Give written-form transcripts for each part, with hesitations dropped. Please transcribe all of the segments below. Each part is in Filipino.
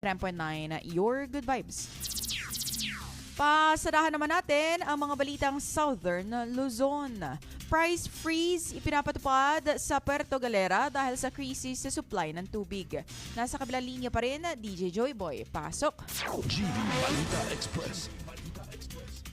10.9, Your Good Vibes. Pasadahan naman natin ang mga balitang Southern Luzon. Price freeze ipinapatupad sa Puerto Galera dahil sa krisis sa supply ng tubig. Nasa kabilang linya pa rin, DJ Joy Boy. Pasok! GV Balita Express.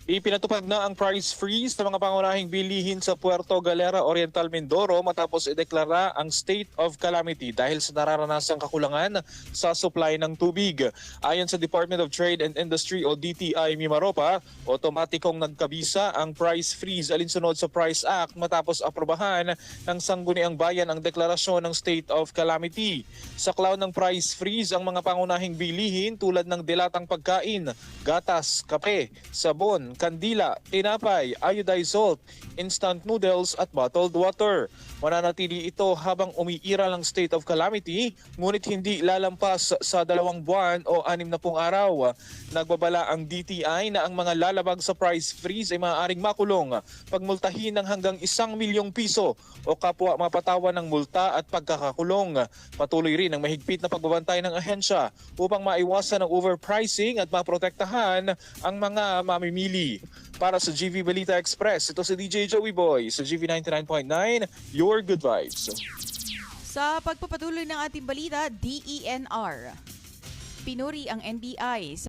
Ipinatupad na ang price freeze sa mga pangunahing bilihin sa Puerto Galera, Oriental Mindoro matapos ideklara ang state of calamity dahil sa nararanasang kakulangan sa supply ng tubig. Ayon sa Department of Trade and Industry o DTI Mimaropa, otomatikong nagkabisa ang price freeze alinsunod sa Price Act matapos aprobahan ng Sangguniang Bayan ang deklarasyon ng state of calamity. Sa cloud ng price freeze, ang mga pangunahing bilihin tulad ng dilatang pagkain, gatas, kape, sabon, kandila, tinapay, iodized salt, instant noodles at bottled water. Mananatili ito habang umiiral ang state of calamity, ngunit hindi lalampas sa 2 buwan o 60 araw. Nagbabala ang DTI na ang mga lalabag sa price freeze ay maaaring makulong, pagmultahin ng hanggang 1 milyong piso o kapwa mapatawan ng multa at pagkakakulong. Patuloy rin ang mahigpit na pagbabantay ng ahensya upang maiwasan ang overpricing at maprotektahan ang mga mamimili. Para sa GV Balita Express, ito si DJ Joey Boy sa GV 99.9, Your Good Vibes. Sa pagpapatuloy ng ating balita, DENR. Pinuri ang NBI